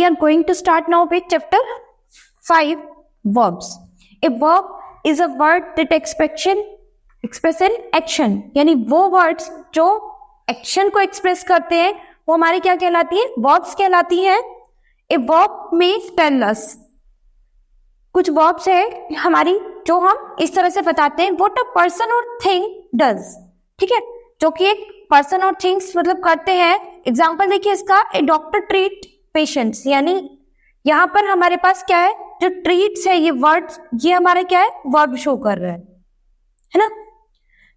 are going to start now with chapter 5, verbs. A verb is a word that express an action. यानी वो words जो action को express करते हैं वो हमारी क्या कहलाती है? verbs कहलाती है. A verb may tell us. कुछ verbs है हमारी जो हम इस तरह से बताते हैं what a person or thing does. ठीक है, जो कि एक पर्सन और थिंग्स मतलब करते हैं. एग्जाम्पल देखिए इसका, ए डॉक्टर ट्रीट पेशेंट्स, यानी यहाँ पर हमारे पास क्या है, जो ट्रीट्स है ये वर्ड, ये हमारा क्या है, वर्ब शो कर रहा है ना.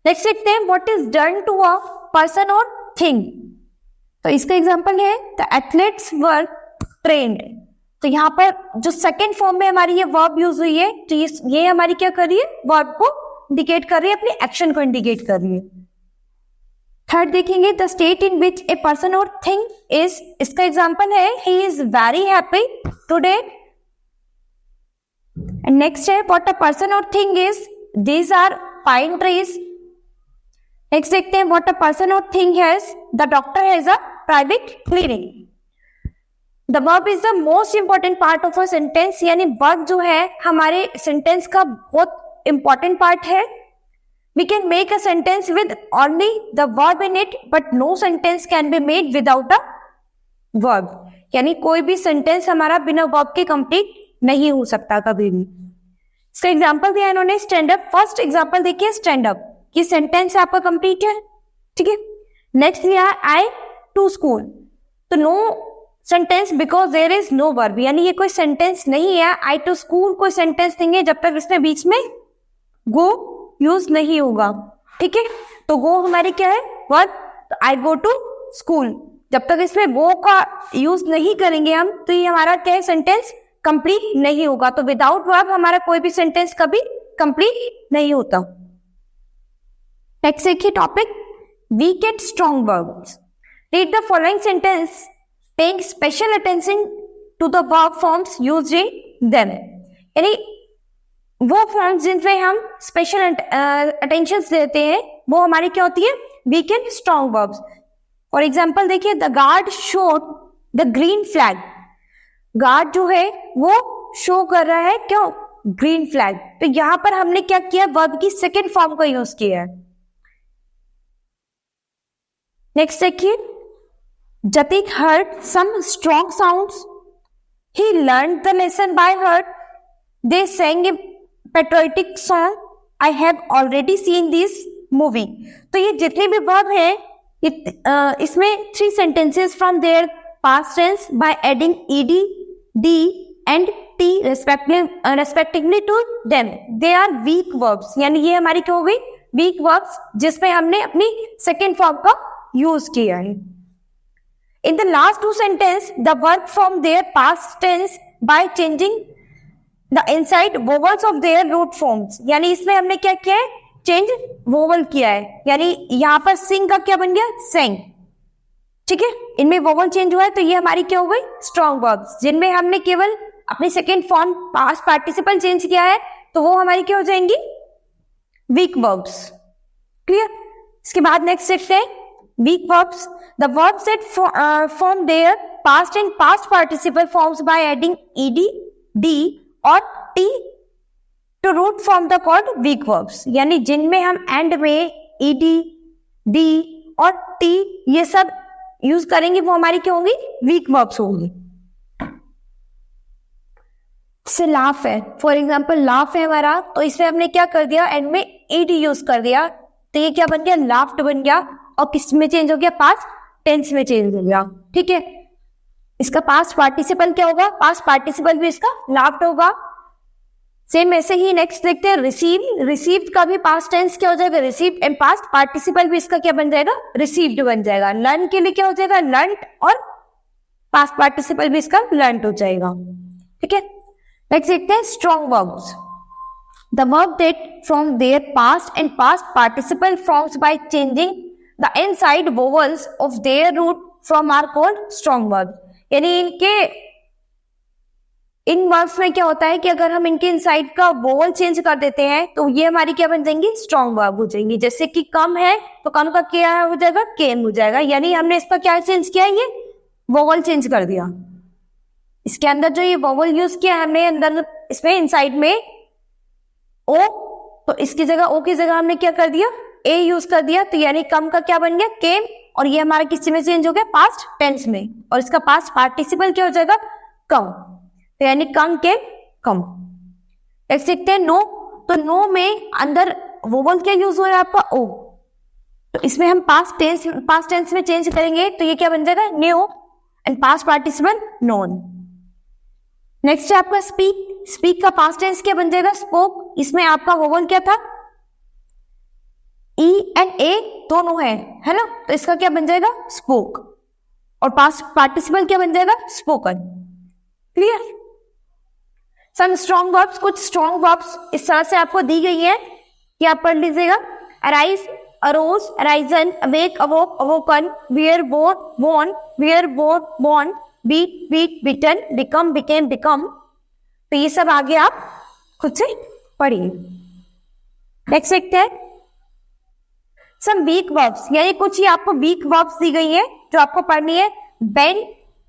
नेक्स्ट देखते हैं what is done to a person or thing. तो इसका एग्जाम्पल है द एथलीट्स वर ट्रेन्ड. तो यहाँ पर जो सेकेंड फॉर्म में हमारी ये वर्ब यूज हुई है, तो ये हमारी क्या कर रही है, वर्ब को इंडिकेट कर रही है, अपनी एक्शन को इंडिकेट कर रही है. थर्ड देखेंगे the state in which a person or thing is. इसका एग्जाम्पल है he is very happy today. And next है what a person or thing is, these are pine trees. Next देखते हैं what a person or thing has, the doctor has a private clinic. The verb is the most important part of a sentence. यानी verb जो है हमारे sentence का बहुत important part है. We can make a sentence with only the verb in it, but no sentence can be made without a verb. यानी कोई भी सेंटेंस हमारा बिना वर्ब के कंप्लीट नहीं हो सकता कभी भी. इसका एग्जांपल दिया इन्होंने स्टैंड अप. फर्स्ट एग्जांपल देखिए स्टैंड अप, ये सेंटेंस आपका कंप्लीट है. ठीक है, नेक्स्ट दिया आई टू स्कूल. तो no sentence because there is no verb, यानी ये कोई सेंटेंस नहीं है. आई टू स्कूल कोई सेंटेंस नहीं है जब तक इसमें बीच में गो यूज नहीं होगा. ठीक है, तो गो हमारी क्या है, वर्ब. तो आई गो टू स्कूल, जब तक इसमें गो का यूज नहीं करेंगे हम, तो ये हमारा क्या है, सेंटेंस कंप्लीट नहीं होगा. तो विदाउट वर्ब हमारा कोई भी सेंटेंस कभी कंप्लीट नहीं होता. नेक्स्ट देखिए topic weak and strong verbs. Read the following sentence paying special attention to the verb forms used in them. यानी वो फॉर्म्स जिनमें हम स्पेशल अटेंशन देते हैं वो हमारी क्या होती है, weak and strong verbs. For example देखिए the guard showed the green flag. Guard जो है वो शो कर रहा है क्यों, ग्रीन फ्लैग. तो यहां पर हमने क्या किया, वर्ब की सेकेंड फॉर्म को यूज किया है. नेक्स्ट देखिए जतिक heard some strong sounds. He learnt the lesson by heart. They sang a patriotic song. I have already seen this movie. तो ये जितने भी वर्ब है इसमें 3 sentences from their past tense by adding ED, D and T respectively to them. They are weak verbs, यानी ये हमारी क्या हो गई, वीक वर्ब्स जिसमें हमने अपनी सेकेंड फॉर्म का यूज किया है. In the last 2 sentence the verb from their past tense by changing the inside vowels of their root forms. यानी इसमें हमने क्या किया है, चेंज वोवल किया है. यानी यहाँ पर सिंग का क्या बन गया, सेंग. ठीक है, इनमें वोवल चेंज हुआ है, तो ये हमारी क्या हो गई, स्ट्रॉन्ग वर्ब्स. जिनमें हमने केवल अपनी second form past participle change किया है तो वो हमारी क्या हो जाएंगी, वीक वर्ब्स. क्लियर. इसके बाद नेक्स्ट देखते हैं weak verbs. The verbs that form their past and past participle forms by adding ED, D or T to root form the called weak verbs. यानी जिनमें हम एंड में ईडी, डी और टी ये सब use करेंगे वो हमारी क्या होंगी, वीक वर्ब्स होंगी. से लाफ है, फॉर एग्जाम्पल लाफ है हमारा, तो इसमें हमने क्या कर दिया, एंड में ईडी यूज कर दिया, तो ये क्या बन गया, लाफ्ड बन गया. और किस में चेंज हो गया, पास्ट टेंस में चेंज हो गया. ठीक है, इसका पास्ट पार्टिसिपल क्या होगा, पास्ट पार्टिसिपल भी इसका लाफ्ड होगा. सेम ऐसे ही नेक्स्ट देखते हैं रिसीव. रिसीव्ड का भी पास्ट टेंस क्या हो जाएगा, रिसीव्ड. एंड पास्ट पार्टिसिपल भी इसका क्या बन जाएगा, रिसीव्ड बन जाएगा. लर्न के लिए क्या हो जाएगा, लर्नड. और पास्ट पार्टिसिपल भी इसका लर्नड हो जाएगा. ठीक है, नेक्स्ट देखते हैं strong verbs. The verb that from their past and past participle forms by changing the inside vowels of their root from are called strong verbs. यानी इन वर्ब्स में क्या होता है कि अगर हम इनके इनसाइड का वोवल चेंज कर देते हैं तो ये हमारी क्या बन जाएंगी, स्ट्रॉन्ग वर्ब हो जाएंगी. जैसे कि कम है तो कम का क्या हो जाएगा, केम हो जाएगा. यानी हमने इसका क्या चेंज किया, ये वोवल चेंज कर दिया. इसके अंदर जो ये वोवल यूज किया है हमने अंदर, इसमें इनसाइड में ओ, तो इसकी जगह ओ की जगह हमने क्या कर दिया, ए यूज कर दिया, तो यानी कम का क्या बन गया, केम, और ये हमारा किस में चेंज हो गया, पास्ट टेंस में, और इसका पास्ट पार्टिसिपल क्या हो जाएगा, कम, तो यानी कम के कम। नेक्स्ट देखते हैं नो, तो नो में अंदर वोवल क्या यूज हो रहा है आपका, ओ, तो इसमें हम पास्ट टेंस में चेंज करेंगे, तो ये क्या बन जाएगा, new, and past participle known. Next है आपका स्पीक, स्पीक का पास्ट टेंस क्या बन जाएगा, स्पोक, इसमें आपका वोवल क्या था, ई एंड ए दोनों है ना, तो इसका क्या बन जाएगा, स्पोक, और पास्ट पार्टिसिपल क्या बन जाएगा, spoken. Clear. Some strong verbs, कुछ स्ट्रॉन्ग वर्ब्स इस तरह से आपको दी गई है कि आप पढ़ लीजिएगा, arise, arose, arisen, awake, awoke, awoken, bear, bore, borne, bear, bore, borne, beat, beat, beaten, become, became, become, तो ये सब आगे आप खुद से पढ़िए। नेक्स्ट देखते हैं सम वीक वर्ब्स, यानी कुछ ही आपको वीक वर्ब्स दी गई है जो आपको पढ़नी है, bend,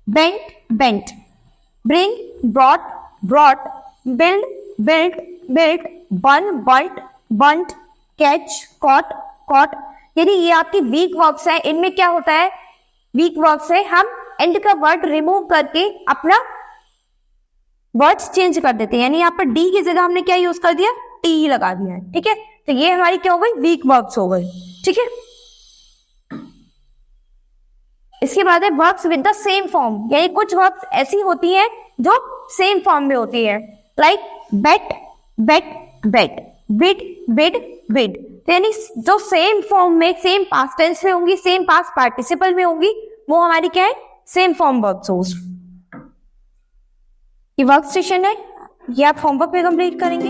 bent, bent, bring, brought, brought, build, built, built, burn, burnt, burnt, catch, caught, caught, यानी ये आपकी वीक वर्ब्स है। इनमें क्या होता है, वीक वर्ब्स है हम एंड का वर्ड रिमूव करके अपना वर्ड्स चेंज कर देते हैं, यानी यहाँ पर डी की जगह हमने क्या यूज कर दिया, टी लगा दिया है, ठीक है, तो ये हमारी क्या हो गई, वीक वर्ब्स हो गई, ठीक है। इसके बाद है verbs with the same form, यानी कुछ वर्ब्स ऐसी होती हैं जो सेम फॉर्म में होती है, लाइक बेट, बेट, बेट, बिड, बिड, बिड, तो यानी जो सेम फॉर्म में, सेम पास्ट टेंस में होंगी, सेम पास्ट पार्टिसिपल में होंगी, वो हमारी क्या है, सेम फॉर्म वर्ब्स हो। ये वर्क स्टेशन है, ये आप होमवर्क पे कंप्लीट करेंगे।